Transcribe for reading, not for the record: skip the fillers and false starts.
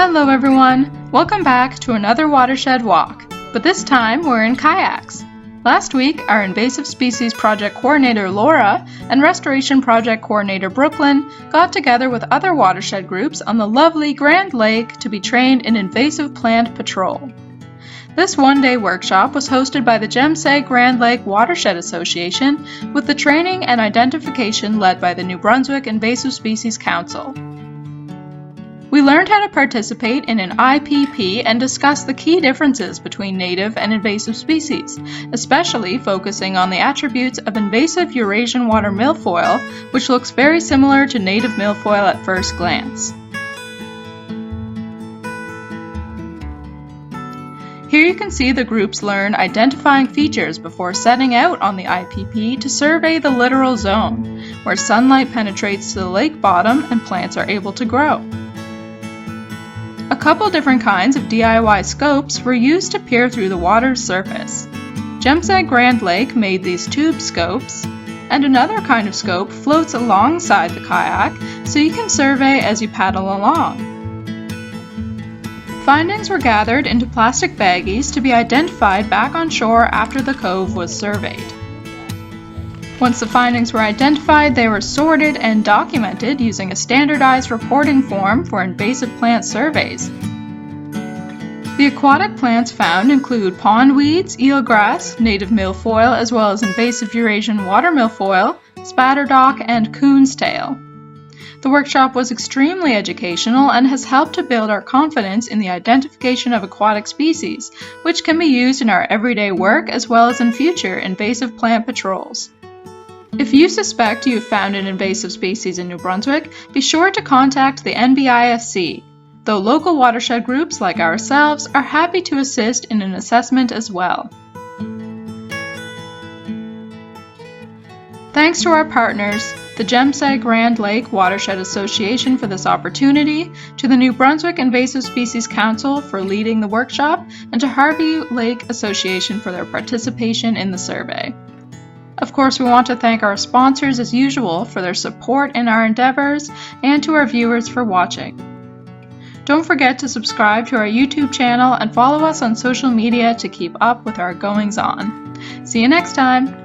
Hello everyone! Welcome back to another Watershed Walk, but this time we're in kayaks. Last week, our Invasive Species Project Coordinator Laura and Restoration Project Coordinator Brooklyn got together with other watershed groups on the lovely Grand Lake to be trained in Invasive Plant Patrol. This one-day workshop was hosted by the Jemseg Grand Lake Watershed Association with the training and identification led by the New Brunswick Invasive Species Council. We learned how to participate in an IPP and discuss the key differences between native and invasive species, especially focusing on the attributes of invasive Eurasian water milfoil, which looks very similar to native milfoil at first glance. Here you can see the groups learn identifying features before setting out on the IPP to survey the littoral zone, where sunlight penetrates to the lake bottom and plants are able to grow. A couple different kinds of DIY scopes were used to peer through the water's surface. Jemseg Grand Lake made these tube scopes, and another kind of scope floats alongside the kayak so you can survey as you paddle along. Findings were gathered into plastic baggies to be identified back on shore after the cove was surveyed. Once the findings were identified, they were sorted and documented using a standardized reporting form for invasive plant surveys. The aquatic plants found include pondweeds, eelgrass, native milfoil, as well as invasive Eurasian water milfoil, spatterdock, and coon's tail. The workshop was extremely educational and has helped to build our confidence in the identification of aquatic species, which can be used in our everyday work as well as in future invasive plant patrols. If you suspect you have found an invasive species in New Brunswick, be sure to contact the NBISC, though local watershed groups like ourselves are happy to assist in an assessment as well. Thanks to our partners, the Jemseg Grand Lake Watershed Association for this opportunity, to the New Brunswick Invasive Species Council for leading the workshop, and to Harvey Lake Association for their participation in the survey. Of course, we want to thank our sponsors as usual for their support in our endeavors and to our viewers for watching. Don't forget to subscribe to our YouTube channel and follow us on social media to keep up with our goings-on. See you next time!